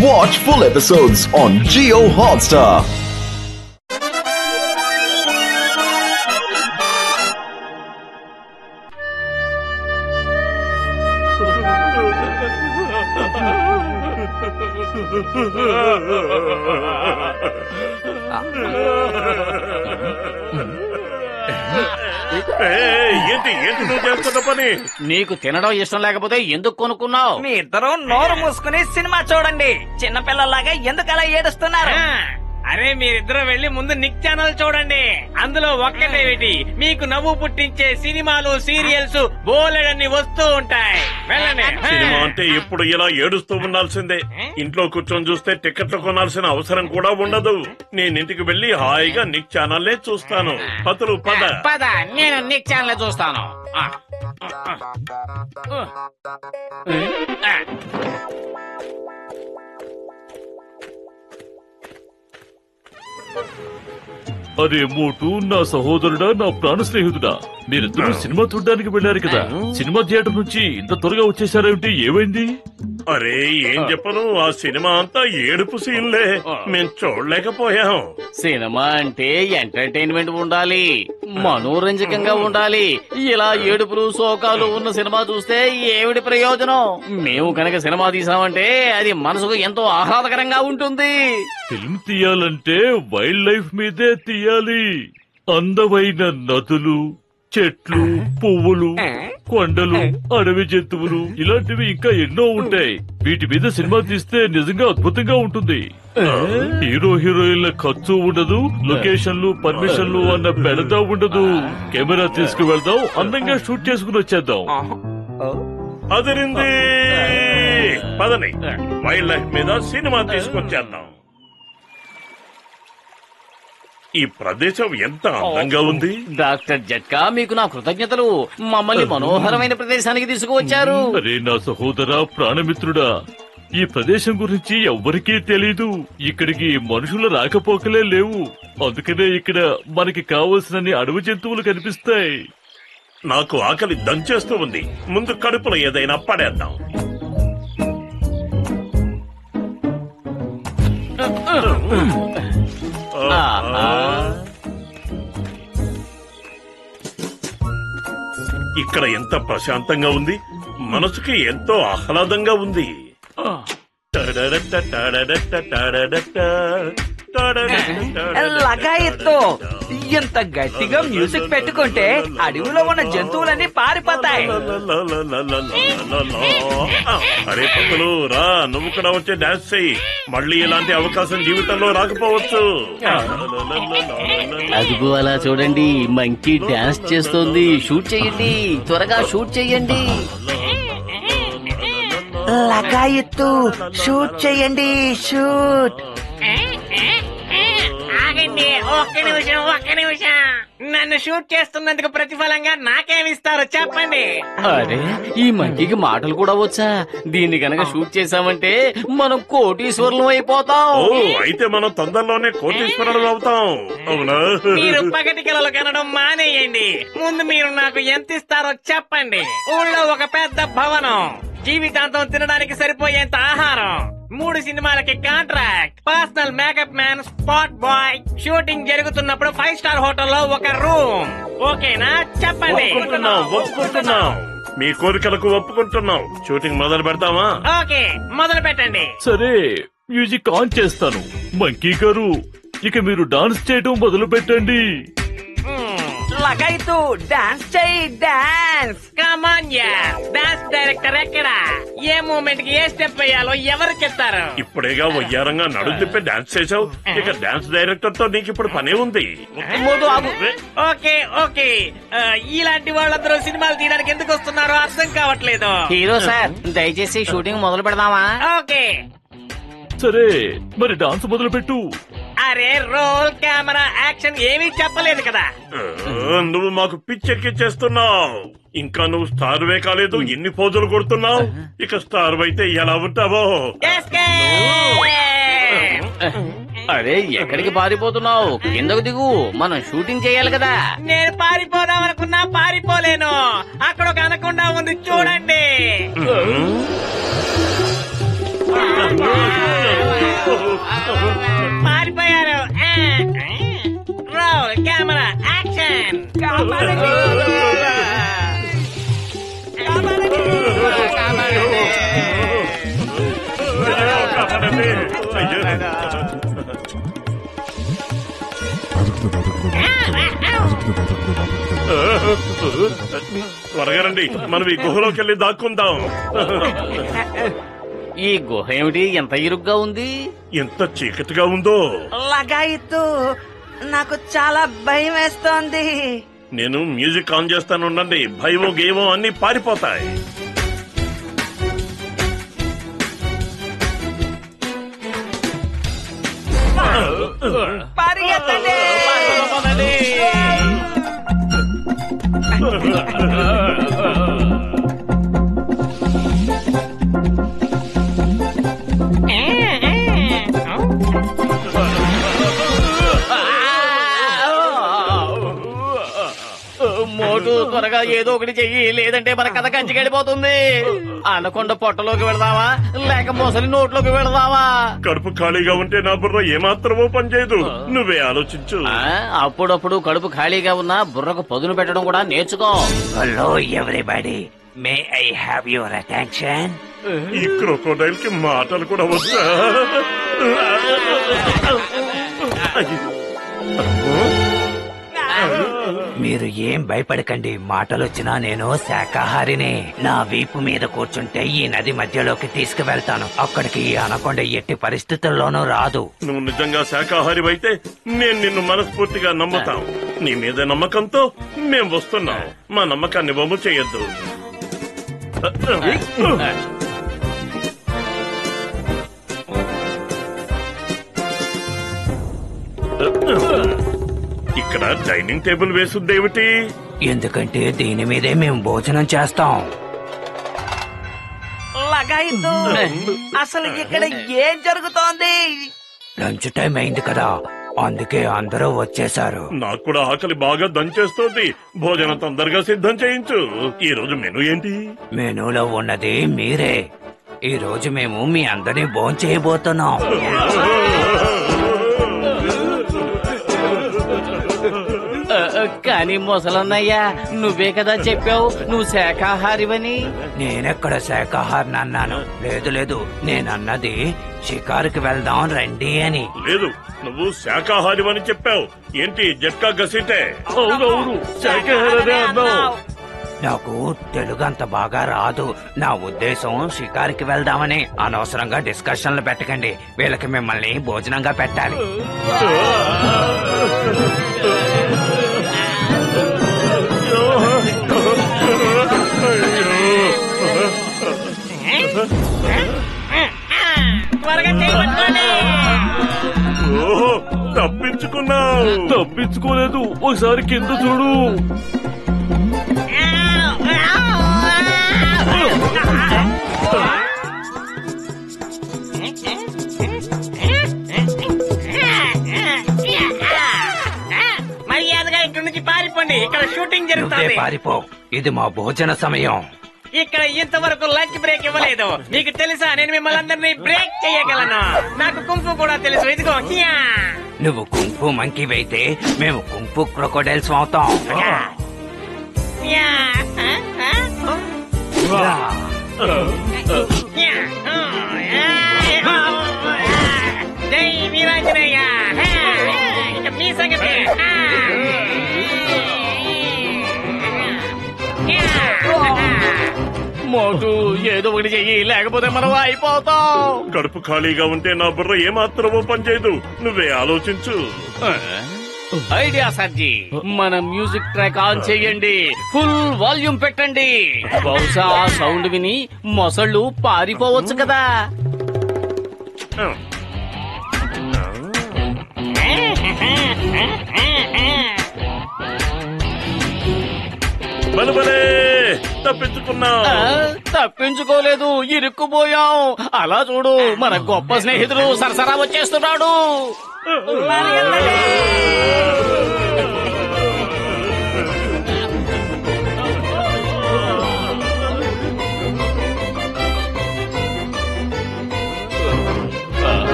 Watch full episodes on Jio Hotstar. ఏంటి నువ్వు చేస్తున్న పని? నీకు తినడం ఇష్టం లేకపోతే ఎందుకు కొనుక్కున్నావు? మీ ఇద్దరు నోరు మూసుకుని సినిమా చూడండి. చిన్నపిల్లలాగా ఎందుకు అలా ఏడుస్తున్నారు? అరే మీరిద్దరూ వెళ్లి ముందు నిక్ ఛానల్ చూడండి. అందులో ఒక్కటేమిటి మీకు నవ్వు పుట్టించే సినిమాలు సీరియల్స్ బోలెడన్ని వస్తూ ఉంటాయి. వెళ్ళండి. సినిమా అంటే ఎప్పుడు ఇలా ఏడుస్తూ ఉండాల్సిందే. ఇంట్లో కూర్చొని చూస్తే టికెట్లు కొనాల్సిన అవసరం కూడా ఉండదు. నేను ఇంటికి వెళ్లి హాయిగా నిక్ ఛానల్ చూస్తాను. పతులు పద. పద, నేను నిక్ ఛానల్ చూస్తాను. అరే మోటు, నా సహోదరుడా, నా ప్రాణ స్నేహితుడా, మీరిద్దరూ సినిమా చూడడానికి వెళ్ళారు కదా. సినిమా థియేటర్ నుంచి ఇంత త్వరగా వచ్చేసారేమిటి? ఏమైంది? అరే ఏం చెప్పను, ఆ సినిమా అంతా ఏడుపు సీన్లే. మేం చూడలేకపోయాం. సినిమా అంటే ఎంటర్టైన్మెంట్ ఉండాలి, మనోరంజకంగా ఉండాలి. ఇలా ఏడుపులు శోకాలు ఉన్న సినిమా చూస్తే ఏమిటి ప్రయోజనం? మేము కనుక సినిమా తీసామంటే అది మనసుకు ఎంతో ఆహ్లాదకరంగా ఉంటుంది. ఫిల్మ్ తీయాలంటే వైల్డ్ లైఫ్ మీదే తీయాలి. అందమైన నదులు, చెట్లు, పువ్వులు, కొండలు, అడవి జంతువులు, ఇలాంటివి ఇంకా ఎన్నో ఉంటాయి. వీటి మీద సినిమా తీస్తే నిజంగా అద్భుతంగా ఉంటుంది. హీరో హీరోయిన్ల ఖర్చు ఉండదు, లొకేషన్లు పర్మిషన్లు అన్న బెడదా ఉండదు. కెమెరా తీసుకువెళ్దాం, అందంగా షూట్ చేసుకుని వచ్చేద్దాం. అదిరింది. పదని వైల్డ్ లైఫ్ మీద సినిమా తీసుకొచ్చేద్దాం. ఈ ప్రదేశం ఎంత అందంగా ఉంది. డాక్టర్ జట్కా, మీకు నా కృతజ్ఞతలు. మమ్మల్ని మనోహరమైన ప్రదేశానికి తీసుకువచ్చారు. అరే నా సహోదరా, ప్రాణమిత్రుడా, ఈ ప్రదేశం గురించి ఎవ్వరికీ తెలీదు. ఇక్కడికి మనుషుల రాకపోకలే లేవు. అందుకనే ఇక్కడ మనకి కావలసినన్ని అడవి జంతువులు కనిపిస్తాయి. నాకు ఆకలి దంచేస్తూ ఉంది. ముందు కడుపులో ఏదైనా పడేద్దాం. ఇక్కడ ఎంత ప్రశాంతంగా ఉంది. మనసుకి ఎంతో ఆహ్లాదంగా ఉంది. లగాయత్తు ఎంత గట్టిగా మ్యూజిక్ పెట్టుకుంటే అడవిలో ఉన్న జంతువులన్నీ పారిపోతాయి. అరే పక్కలు రా, నువ్వు కూడా వచ్చే డాన్స్ చెయ్యి. మళ్ళీ ఇలాంటి అవకాశం జీవితంలో రాకపోవచ్చు. అదిగో అలా చూడండి, మంకీ డాన్స్ చేస్తోంది. షూట్ చేయండి, త్వరగా షూట్ చేయండి. లగాయత్తు షూట్ చేయండి, షూట్. ఆగండి, ఒక్క నిమిషం. నన్ను షూట్ చేస్తున్నందుకు ప్రతిఫలంగా నాకేమిస్తారు చెప్పండి. అరే, ఈ మంకీకి మాటలు కూడా వచ్చా? దీన్ని గనక షూట్ చేశామంటే మనం కోటీశ్వరులం అయిపోతాం. ఓ, అయితే మనం తొందరలోనే కోటీశ్వరులు అవుతాం. అవునా? మీరు పగటి కలలు కనడం మానేయండి. ముందు మీరు నాకు ఎంత ఇస్తారో చెప్పండి. ఊళ్ళో ఒక పెద్ద భవనం, జీవితాంతం తినడానికి సరిపోయేంత ఆహారం, 3 సినిమాలకి contract, personal makeup man, spot bye, shooting జరుగుతున్నప్పుడు 5 స్టార్ హోటల్లో ఒక రూమ్. ఓకేనా చెప్పండి. ఒప్పుకుంటున్నాం. మీ కోరికలకు ఒప్పుకుంటున్నాం. షూటింగ్ మొదలు పెడతామా? ఓకే, మొదలు పెట్టండి. సరే, మ్యూజిక్ ఆన్ చేస్తాను. మంకీ గారు, ఇక మీరు డాన్స్ చేయడం మొదలు పెట్టండి. లగాయత్తు డాన్స్ చెయ్యి, dance. Come on yeah, dance director ఎక్కడ? ఏ మూమెంట్ కి ఏ స్టెప్ వేయాలో ఎవరికి ఇస్తారు? ఇప్పుడేగా వయ్యారంగా నడు తిప్పి డాన్స్ చేసావు. ఇక డాన్స్ డైరెక్టర్ తో నీకు ఇప్పుడు పనే ఉంది. ఓకే. ఇలాంటి వాళ్ళందరూ సినిమాలు తీయడానికి ఎందుకు వస్తున్నారో అర్థం కావట్లేదు. హీరో సార్, దయచేసి షూటింగ్ మొదలు పెడదామా? ఓకే. సరే, మరి డాన్స్ మొదలు పెట్టు. అరే, రోల్, కెమెరా, యాక్షన్ ఏమీ చెప్పలేదు కదా. నువ్వు మాకు పిచ్చెక్కిచ్చేస్తున్నావు. ఇంకా నువ్వు స్టార్ వే కాలేదు, ఎన్ని పోజులు కొడుతున్నావు. ఇక స్టార్ అయితే ఎలా ఉంటావో. అరే, ఎక్కడికి పారిపోతున్నావు? కిందకు దిగు, మనం షూటింగ్ చేయాలి కదా. నేను పారిపోదాం అనుకున్నా పారిపోలేను. అక్కడ ఒక అనకుండా ఉంది, చూడండి. పారిపోయారు. Roll camera action. త్వరగా రండి, మనం ఈ గుహలోకి వెళ్ళి దాక్కుందాం. ఈ గుహ ఏమిటి ఎంత ఇరుగ్గా ఉంది? ఎంత చీకటిగా ఉందో. లగాయితూ నాకు చాలా భయం వేస్తోంది. నేను మ్యూజిక్ ఆన్ చేస్తాను, ఉండండి. భయమో గేమో అన్ని పారిపోతాయి. పరిగెత్తండి. మోటు త్వరగా ఏదో ఒకటి చెయ్యి, లేదంటే మన కథ కంచికెళ్ళిపోతుంది. అనకొండ పొట్టలోకి వెళదామా లేక మొసలి నోట్లోకి వెళదామా? కడుపు ఖాళీగా ఉంటే నా బుర్ర ఏమాత్రమో పనిచేయదు. నువ్వే ఆలోచించు. అప్పుడప్పుడు కడుపు ఖాళీగా ఉన్నా బుర్రకు పదును పెట్టడం కూడా నేర్చుకో. Hello everybody, may I have your attention? ఈ క్రొకోడైల్ కి మాటలు కూడా వస్తా. మీరు ఏం భయపడకండి, మాటలొచ్చినా నేను శాకాహారినే. నా వీపు మీద కూర్చుంటే ఈ నది మధ్యలోకి తీసుకువెళ్తాను. అక్కడికి ఈ అనకొండ ఎట్టి పరిస్థితుల్లోనూ రాదు. నువ్వు నిజంగా శాకాహారి అయితే నేను నిన్ను మనస్ఫూర్తిగా నమ్ముతాం. నీ మీద నమ్మకంతో మేం వస్తున్నాం. మా నమ్మకాన్ని వమ్ము చేయొద్దు. ఇక్కడ డైనింగ్ టేబుల్ వేసుందేమిటి? ఎందుకంటే దీని మీదే మేము భోజనం చేస్తాం. లగాయితూ అసలు ఇక్కడ ఏం జరుగుతోంది? లంచ్ టైం అయింది కదా, అందుకే అందరూ వచ్చేసారు. నాకు కూడా ఆకలి బాగా దంచేస్తోంది. భోజనం తొందరగా సిద్ధం చేయించు. ఈ రోజు మెనూ ఏంటి? మెనూలో ఉన్నది మీరే. ఈ రోజు మేము మీ అందరినీ భోంచేయబోతున్నాం. కానీ మొసలన్నయ్యా, నువ్వే కదా చెప్పావు నువ్వు శాకాహారివని. నేనెక్కడ శాకాహారిని అన్నాను? లేదు లేదు, నేనన్నది షికారుకి వెళ్దాం రండి అని. లేదు, నువ్వు శాకాహారి అని చెప్పావు. ఏంటి జట్కా గసిటే? అవునవును, శాఖాహారనే అన్నావు. నాకు తెలుగు అంత బాగా రాదు. నా ఉద్దేశం షికారుకి వెళ్దామని. అనవసరంగా డిస్కషన్లు పెట్టకండి. వీళ్ళకి మిమ్మల్ని భోజనంగా పెట్టాలి. త్వరగా చేయబట్టుకోండి. ఓహో, తప్పించుకున్నావు. తప్పించుకోలేదు, ఒకసారి కింద చూడు. మర్యాదగా ఇక్కడి నుంచి పారిపోండి. ఇక్కడ షూటింగ్ నువ్వే జరుగుతుంది. పారిపో, ఇది మా భోజన సమయం. ఇక్కడ ఇంతవరకు లంచ్ బ్రేక్ ఇవ్వలేదు. నీకు తెలుసా, నేను మిమ్మల్ని అందరినీ బ్రేక్ చేయగలను. నాకు కుంఫు కూడా తెలుసు. ఇదిగో హియా. నువ్వు కుంఫు మంకీవైతే మేము కుంఫు క్రొకోడైల్స్ అవుతాం. యా. రా. యా. జై వీరాంజనేయ. ఇక మీ సంగతి. మోటు ఏదో ఒకటి చెయ్యి, లేకపోతే మనం అయిపోతాం. కడుపు ఖాళీగా ఉంటే నా బుర్ర ఏమాత్రమో పనిచేయదు. నువ్వే ఆలోచించు. ఐడియా సర్జీ, మన మ్యూజిక్ ట్రాక్ ఆన్ చెయ్యండి. ఫుల్ వాల్యూమ్ పెట్టండి. బహుశా ఆ సౌండ్ విని మొసళ్ళు పారిపోవచ్చు కదా. బలబలే, తప్పించుకున్నావు. తప్పించుకోలేదు, ఇరుక్కుపోయాం. అలా చూడు, మన గొప్ప స్నేహితుడు సరసరా వచ్చేస్తున్నాడు.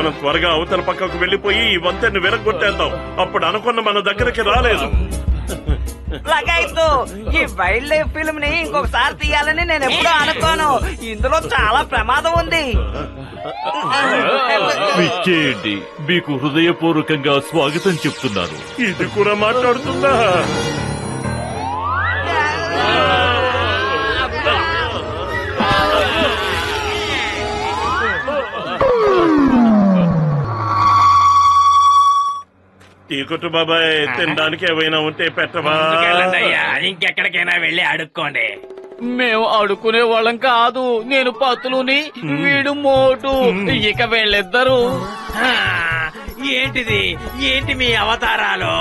మనం త్వరగా అవతల పక్కకు వెళ్లిపోయి ఈ వంతెన్ని విరగొట్టేద్దాం. అప్పుడు అనుకున్న మన దగ్గరికి రాలేదు. లగాయత్తు ఈ వైల్డ్ లైఫ్ ఫిల్మ్ ని ఇంకొకసారి తీయాలని నేను ఎప్పుడూ అనుకోను. ఇందులో చాలా ప్రమాదం ఉంది. విచ్చేయండి, మీకు హృదయపూర్వకంగా స్వాగతం చెప్తున్నాను. ఇది కూడా మాట్లాడుతుందా? టీకొట్టు బాబాయ్, తినడానికి ఏమైనా ఉంటే పెట్టవా? ముందుకెళ్ళండయ్యా, ఇంకెక్కడికైనా వెళ్ళి అడుక్కోండి. మేము అడుక్కునే వాళ్ళం కాదు. నేను పత్తులుని, వీడు మోటు. ఇక వీళ్ళిద్దరు ఆ, ఏంటిది? ఏంటి మీ అవతారాలు?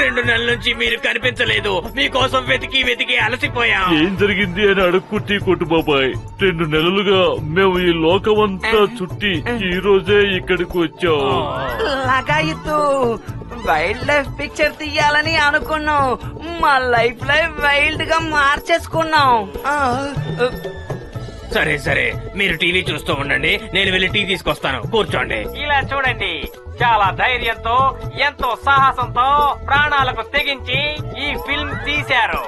2 నెలల నుంచి మీరు కనిపించలేదు. మీకోసం వెతికి వెతికి అలసిపోయాం. ఏం జరిగింది అని అడుక్కుంటే కొట్టు బాబాయ్. 2 నెలలుగా మేము ఈ లోకమంతా చుట్టి ఈ రోజే ఇక్కడికి వచ్చాం. లగాయత్తు వైల్డ్ లైఫ్ పిక్చర్ తీయాలని అనుకున్నాం. మా లైఫ్ వైల్డ్ గా మార్చేసుకున్నాం. సరే సరే, మీరు టీవీ చూస్తూ ఉండండి, నేను వెళ్ళి టీ తీసుకొస్తాను. కూర్చోండి. ఇలా చూడండి, చాలా ధైర్యంతో, ఎంతో సాహసంతో, ప్రాణాలకు తెగించి ఈ ఫిల్మ్ తీశారు.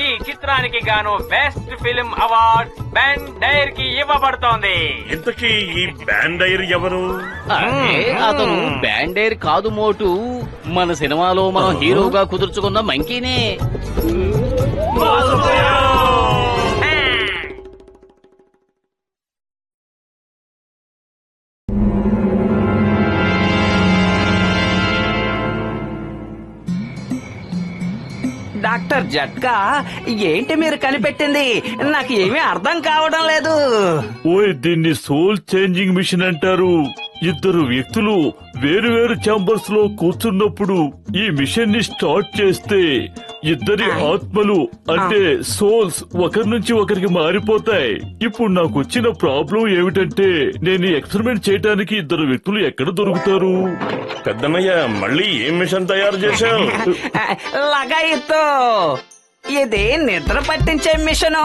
ఈ చిత్రానికి గాను బెస్ట్ ఫిల్మ్ అవార్డ్ బెన్ డైర్ కి ఇవ్వబడుతోంది. ఇంతకీ ఈ బ్యాండైర్ ఎవరు? అరే, అతను బ్యాండేర్ కాదు మోటు. మన సినిమాలో మనం హీరోగా కుదుర్చుకున్న మంకీనే. డాక్టర్ జట్కా, ఏంటి మీరు కనిపెట్టింది? నాకు ఏమీ అర్థం కావడం లేదు. ఓయ్, దీన్ని సోల్ చేంజింగ్ మిషన్ అంటారు. 2 వ్యక్తులు వేరు వేరు ఛాంబర్స్ లో కూర్చున్నప్పుడు ఈ మిషన్ ని స్టార్ట్ చేస్తే 2 ఆత్మలు అంటే సోల్స్ ఒకరి నుంచి ఒకరికి మారిపోతాయి. ఇప్పుడు నాకు వచ్చిన ప్రాబ్లం ఏమిటంటే, నేను ఎక్స్పెరిమెంట్ చేయడానికి 2 వ్యక్తులు ఎక్కడ దొరుకుతారు? పెద్దన్నయ్య, మళ్ళీ ఏం మిషన్ తయారు చేశావు? లగాయత్తు ఇది నిద్ర పట్టించే మిషను.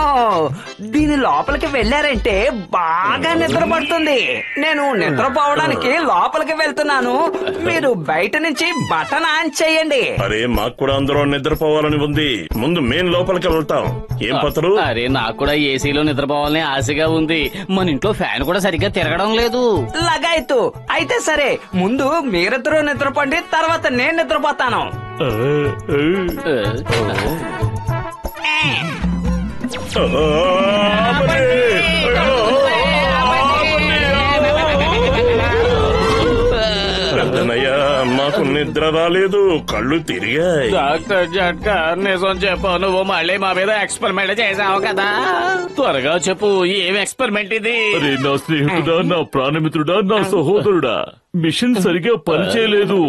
దీని లోపలికి వెళ్ళారంటే బాగా నిద్ర పడుతుంది. నేను నిద్రపోవడానికి లోపలికి వెళ్తున్నాను. మీరు బయట నుంచి బటన్ ఆన్ చేయండి. అరే, మాకు కూడా అందరూ నిద్రపోవాలని ఉంది. ముందు మేం లోపలికి వెళ్తాం. ఏం పత్రు? అరే, నాకు కూడా ఏసీలో నిద్రపోవాలని ఆశగా ఉంది. మన ఇంట్లో ఫ్యాన్ కూడా సరిగ్గా తిరగడం లేదు. లగాయత్తు అయితే సరే, ముందు మీరిద్దరూ నిద్రపోండి, తర్వాత నేను నిద్రపోతాను. పెద్దన్నయ్య, మాకు నిద్ర రాలేదు, కళ్ళు తిరిగాయి. డాక్టర్ జట్కా, నిజం చెప్పు, నువ్వు మళ్ళీ మా మీద ఎక్స్పెరిమెంట్ చేసావు కదా? త్వరగా చెప్పు, ఏం ఎక్స్పెరిమెంట్ ఇది? అరే, నా స్నేహితుడా, నా ప్రాణమిత్రుడా, నా సహోదరుడా, మిషన్ సరిగా పనిచేయలేదు.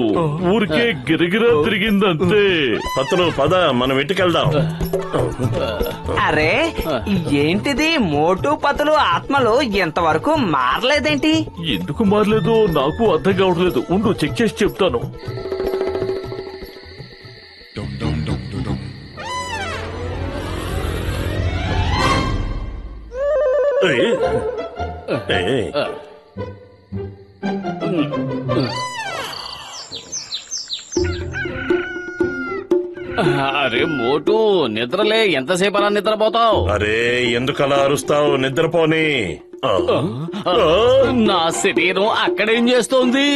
ఊరికే గిరగిరా తిరిగిందంతే. పత్రు, పద, మనం ఇంటికెళ్దాం. అరే ఏంటిది? మోటు పతులు ఆత్మలు ఎంతవరకు మారలేదేంటి? ఎందుకు మారలేదో నాకు అర్థం కావట్లేదు. ఉండు, చెక్ చేసి చెప్తాను. ఏయ్, ఏయ్. అరే మోటు, నిద్రలే, ఎంతసేపు అలా నిద్రపోతావు? అరే, ఎందుకలా అరుస్తావు? నిద్రపోని. నా శరీరం అక్కడేం చేస్తోంది?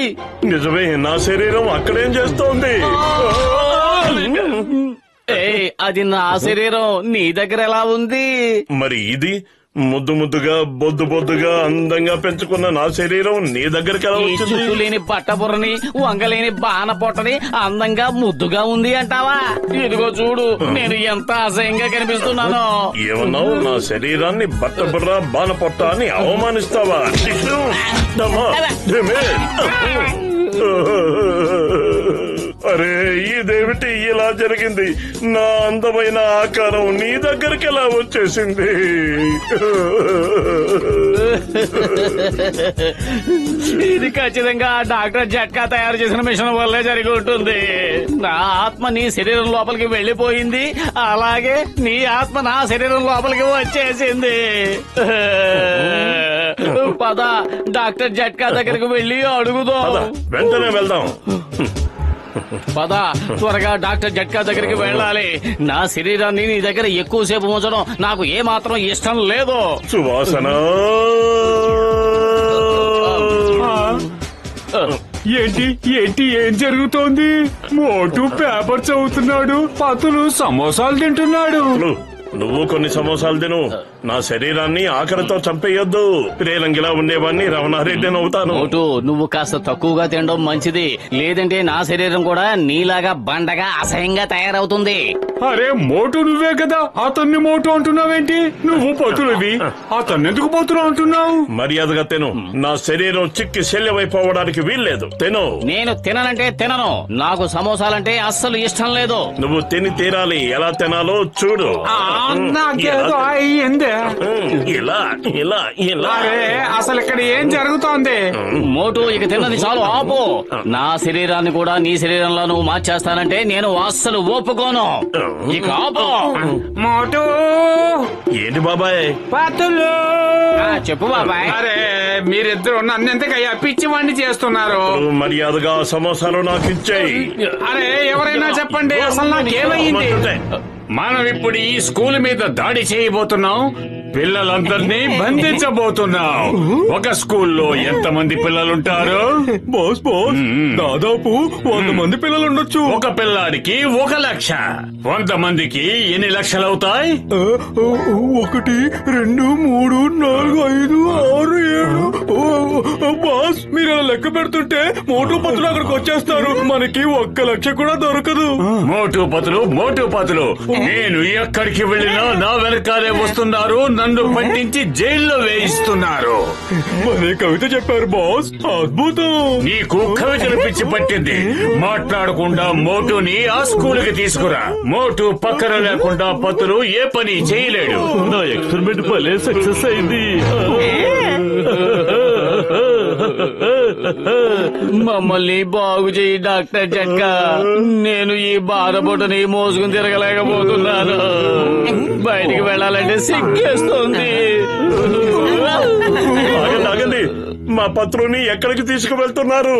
నిజమే, నా శరీరం అక్కడేం చేస్తోంది? అది నా శరీరం నీ దగ్గర ఎలా ఉంది? మరి ఇది ముద్దు ముద్దుగా బొద్దు బొద్దుగా అందంగా పెంచుకున్న నా శరీరం నీ దగ్గరికి ఎలా ఈ వచ్చింది? చుట్టూ లేని పట్టబుర్రని, వంగలేని బాణ పొట్టని అందంగా ముద్దుగా ఉంది అంటావా? ఇదిగో చూడు, నేను ఎంత అసహ్యంగా కనిపిస్తున్నానో. ఏమన్నావు? నా శరీరాన్ని బట్టబుర్ర బాణపొట్ట అని అవమానిస్తావా? దమ్మా, ధమే. అరే, ఇదేమిటి ఇలా జరిగింది? నా అందమైన ఆకారం నీ దగ్గరికి ఎలా వచ్చేసింది? ఇది ఖచ్చితంగా డాక్టర్ జట్కా తయారు చేసిన మిషన్ వల్లే జరిగి ఉంటుంది. నా ఆత్మ నీ శరీరం లోపలికి వెళ్లిపోయింది, అలాగే నీ ఆత్మ నా శరీరం లోపలికి వచ్చేసింది. పద డాక్టర్ జట్కా దగ్గరికి వెళ్ళి అడుగుదాం. పద, వెంటనే వెళ్దాం. పద త్వరగా డాక్టర్ జట్కా దగ్గరికి వెళ్ళాలి. నా శరీరాన్ని నీ దగ్గర ఎక్కువసేపు ఉంచడం నాకు ఏ మాత్రం ఇష్టం లేదు. సువాసన, ఏంటి ఏంటి ఏం జరుగుతోంది? మోటు పేపర్ చదువుతున్నాడు, పతులు సమోసాలు తింటున్నాడు. నువ్వు కొన్ని సమోసాలు తిను. నా శరీరాన్ని ఆకలితో చంపేయొద్దు. రేలంగిలా ఉండేవాడిని రమణారెడ్డిని అవుతాను. మోటు నువ్వు కాస్త తక్కువగా తినడం మంచిది, లేదంటే నా శరీరం కూడా నీలాగా బండగా అసహ్యంగా తయారవుతుంది. అరే మోటు నువ్వే కదా, అతన్ని మోటు అంటున్నావేంటి? నువ్వు పతులవి, అతన్ని ఎందుకు పోతున్నా అంటున్నావు? మర్యాదగా తిను. నా శరీరం చిక్కి శల్యమైపోవడానికి వీల్లేదు. తిను. నేను తిననంటే తినను. నాకు సమోసాలంటే అస్సలు ఇష్టం లేదు. నువ్వు తిని తీరాలి. ఎలా తినాలో చూడు. నాకేదో అయ్యింది. ఇలా ఇలా ఇలా. అరే అసలు ఇక్కడ ఏం జరుగుతోంది? మోటు ఇక తిన్నది చాలు, ఆపు. నా శరీరాన్ని కూడా నీ శరీరంలో నువ్వు మార్చేస్తానంటే నేను అస్సలు ఒప్పుకోను. ఇక ఆపు. మోటు, ఏంటి బాబాయ్? పతులు. చెప్పు బాబాయ్. అరే మీరిద్దరు నన్ను ఎంతకయ్యా పిచ్చివాణ్ణి చేస్తున్నారు? మర్యాదగా సమోసాలు నాకు ఇచ్చేయి. అరే ఎవరైనా చెప్పండి, అసలు నాకేమైంది? మనం ఇప్పుడు ఈ స్కూల్ మీద దాడి చేయబోతున్నాం. పిల్లలందరినీ బంధించబోతున్నాం. ఒక స్కూల్లో ఎంతమంది పిల్లలుంటారు? బాస్ బాస్, దాదాపు 100 మంది పిల్లలు ఉండొచ్చు. ఒక పిల్లాడికి 1 లక్ష. 100 మందికి ఎన్ని లక్షలు అవుతాయి? 1 2 3 4 5 6 7. బాస్ మీరు అలా లెక్క పెడుతుంటే మోటు పతులు అక్కడికి వచ్చేస్తారు. మనకి 1 లక్ష కూడా దొరకదు. మోటు పతులు నేను ఎక్కడికి వెళ్ళినా నా వెనకాలే వస్తున్నారు. నన్ను పట్టించి జైల్లో వేయిస్తున్నారు. మరే కవిత చెప్పారు బాస్, అద్భుతం. నీకు కవితలు పిచ్చి పట్టింది. మాట్లాడకుండా మోటుని ఆ స్కూలుకి తీసుకురా. మోటు పక్కన లేకుండా పతులు ఏ పని చేయలేడు. నా ఎక్స్పెరిమెంట్ భలే సక్సెస్ అయింది. మమ్మల్ని బాగు చేయి డాక్టర్ జట్కా. నేను ఈ బాధపొట్టుని మోసుకుని తిరగలేకపోతున్నాను. బయటికి వెళ్ళాలంటే సిగ్గేస్తుంది. ఆగండి. మా పత్రుని ఎక్కడికి తీసుకువెళ్తున్నారు?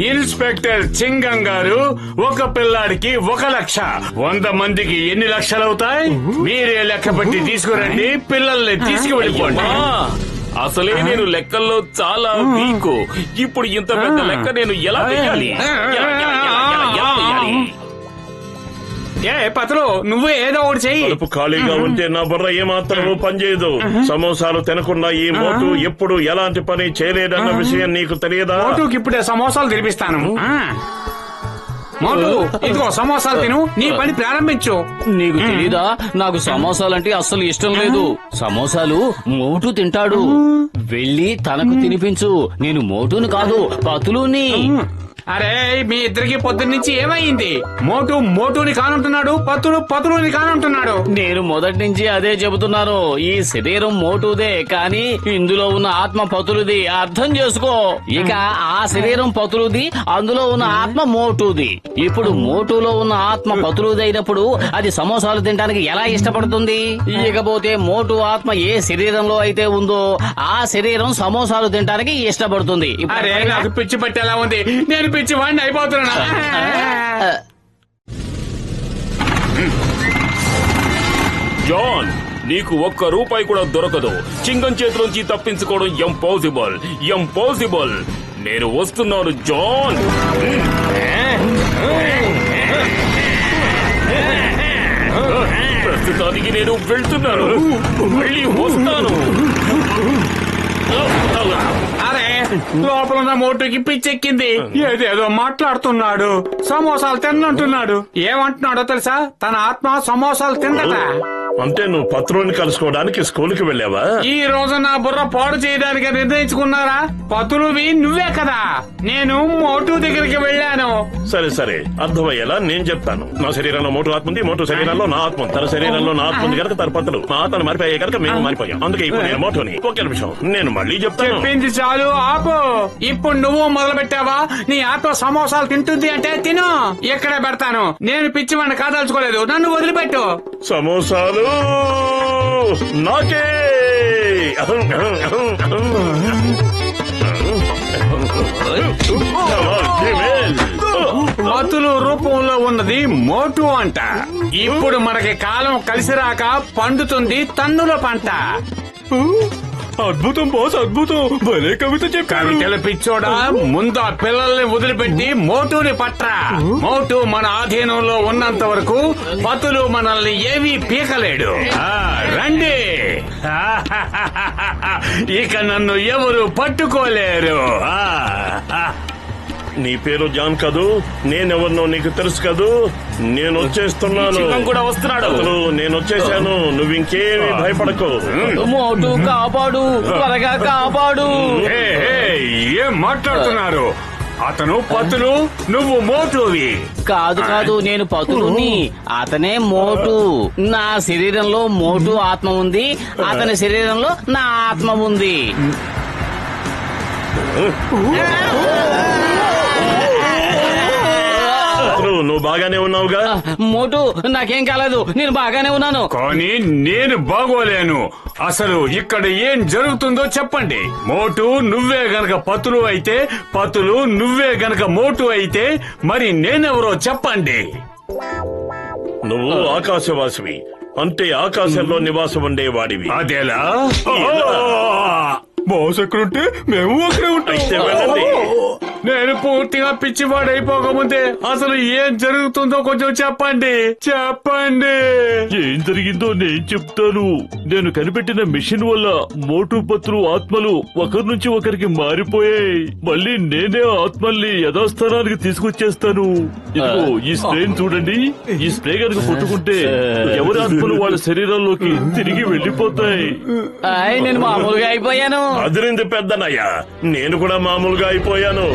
ఇన్స్పెక్టర్ చింగం గారు, ఒక పిల్లాడికి 1 లక్ష. 100 మందికి ఎన్ని లక్షలవుతాయి? మీరే లెక్క పెట్టి తీసుకురండి. పిల్లల్ని తీసుకువెళ్ళిపోండి. అసలే నేను లెక్కల్లో చాలా వీక్. ఇప్పుడు ఇంత పెద్ద లెక్క నేను ఎలా వేయాలి? ఏ పతులు, నువ్వు ఏదో ఒకటి చెయ్యి. కడుపు ఖాళీగా ఉంటే నా బుర్ర ఏమాత్రం పనిచేయదు. సమోసాలు తినకుండా ఈ మోటు ఎప్పుడు ఎలాంటి పని చేయలేదన్న విషయం నీకు తెలియదా? మోటుకి ఇప్పుడే సమోసాలు తినిపిస్తాను. మోటు ఇదిగో సమోసాలు తిను, నీ పని ప్రారంభించు. నీకు తెలీదా, నాకు సమోసాలంటే అస్సలు ఇష్టం లేదు. సమోసాలు మోటు తింటాడు. వెళ్ళి తనకు తినిపించు. నేను మోటును కాదు, పతులుని. అరే మీ ఇద్దరికి పొద్దున్నుంచి ఏమైంది? మోటు మోటుని కానంటున్నాడు, పతులు పతులుని కానంటున్నాడు. నేను మొదటి నుంచి అదే చెబుతున్నాను. ఈ శరీరం మోటుదే, కానీ ఇందులో ఉన్న ఆత్మ పతులుది. అర్థం చేసుకో. ఇక ఆ శరీరం పతులుది, అందులో ఉన్న ఆత్మ మోటుది. ఇప్పుడు మోటులో ఉన్న ఆత్మ పతులుది అయినప్పుడు అది సమోసాలు తినడానికి ఎలా ఇష్టపడుతుంది? ఇకపోతే మోటు ఆత్మ ఏ శరీరంలో అయితే ఉందో ఆ శరీరం సమోసాలు తినడానికి ఇష్టపడుతుంది. అరే నాకు పిచ్చి పట్టేలా ఉంది. నేను పిచ్చి వాడిని అయిపోతున్నా. జాన్, నీకు 1 రూపాయి కూడా దొరకదు. చింగం చేతిలోంచి తప్పించుకోవడం ఇంపాసిబుల్. నేను వస్తున్నాను జాన్. ప్రస్తుతానికి నేను వెళ్తున్నాను, మళ్ళీ వస్తాను. అరే లోపల ఉన్న మోటుకి పిచ్చెక్కింది. ఏదేదో మాట్లాడుతున్నాడు. సమోసాలు తిన్నంటున్నాడు. ఏమంటున్నాడో తెలుసా? తన ఆత్మ సమోసాలు తిందట. అంటే నువ్వు పత్రుని కలుసుకోవడానికి స్కూల్కి వెళ్ళావా? ఈ రోజు నా బుర్ర పాడు చేయడానికి నిర్ణయించుకున్నారా? పతులువి నువ్వే కదా. నేను మోటు దగ్గరికి వెళ్ళాను. సరే అర్థమయ్యేలా నేను చెప్తాను. నా శరీరంలో మోటు ఆత్మ ఉంది, మోటు శరీరంలో నా ఆత్మ ఉంది. తన శరీరంలో నా ఆత్మ ఉంది కనుక తన పత్రులు. మా ఆత్మను మారిపోయాయి కనుక మేము మారిపోయాం. అందుకే ఇప్పుడు నేను మోటుని. ఒక్క నిమిషం, నేను మళ్ళీ చెప్తాను. చెప్పింది చాలు, ఆపు. ఇప్పుడు నువ్వు మొదలు పెట్టావా? నీ ఆత్మ సమోసాలు తింటుంది అంటే తిను. ఎక్కడే పెడతాను. నేను పిచ్చివాడిని కాదలుచుకోలేదు. నన్ను వదిలిపెట్టు. సమోసాలు నాకే. మతులు రూపంలో ఉన్నది మోటు అంట. ఇప్పుడు మనకి కాలం కలిసి రాక పండుతుంది తన్నుల పంట. అద్భుతం బాస్, అద్భుతం. భలే కవిత చెప్పారు. కవితల పిచ్చోడా, ముందు ఆ పిల్లల్ని వదిలిపెట్టి మోటుని పట్రా. మోటు మన ఆధీనంలో ఉన్నంత వరకు పతులు మనల్ని ఏమీ పీకలేడు. రండి, ఇక నన్ను ఎవరు పట్టుకోలేరు. నీ పేరు జాన్ కదూ? నేనెవరినో నీకు తెలుసు కదూ? నేను వచ్చేస్తున్నాను. కూడా వస్తున్నాడు. నేను వచ్చేసాను. నువ్వు ఇంకేమీ భయపడకు. మోటు కాపాడు, త్వరగా కాపాడు. ఏం మాట్లాడుతున్నారు? అతను పతులు, నువ్వు మోటువి. కాదు కాదు, నేను పతులుని, అతనే మోటు. నా శరీరంలో మోటు ఆత్మ ఉంది, అతని శరీరంలో నా ఆత్మ ఉంది. నువ్వు బాగానే ఉన్నావుగా? మోటు, నాకేం కాలేదు, నేను బాగానే ఉన్నాను. కానీ నేను బాగోలేను. అసలు ఇక్కడ ఏం జరుగుతుందో చెప్పండి. మోటు నువ్వే గనక పతులు అయితే, పతులు నువ్వే గనక మోటు అయితే, మరి నేనెవరో చెప్పండి. నువ్వు ఆకాశవాసివి, అంటే ఆకాశంలో నివాసం ఉండేవాడివి. అదేలా? బాస్ ఎక్కడుంటే మేము అక్కడే ఉంటాం. నేను పూర్తిగా పిచ్చివాడైపోకముందే అసలు ఏం జరుగుతుందో కొంచెం చెప్పండి. ఏం జరిగిందో నేను చెప్తాను. నేను కనిపెట్టిన మిషన్ వల్ల మోటు పత్రు ఆత్మలు ఒకరి నుంచి ఒకరికి మారిపోయాయి. మళ్ళీ నేనే ఆత్మల్ని యథాస్థానానికి తీసుకొచ్చేస్తాను. ఇదిగో ఈ స్ప్రేని చూడండి. ఈ స్ప్రే కనుక కొట్టుకుంటే ఎవరి ఆత్మలు వాళ్ళ శరీరంలోకి తిరిగి వెళ్లిపోతాయి. నేను మామూలుగా అయిపోయాను. అదిరింది పెద్దనయ్య, నేను కూడా మామూలుగా అయిపోయాను.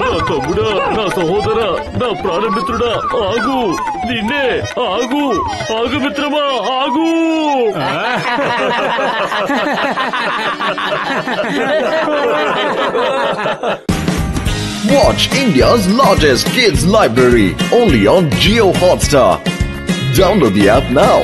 నా తమ్ముడా, నా సహోదరా, నా ప్రాణమిత్రుడా, ఆగు. నిన్నే ఆగు. ఆగు మిత్రమా, ఆగు. Watch India's largest kids library only on Jio Hotstar. Download the app now.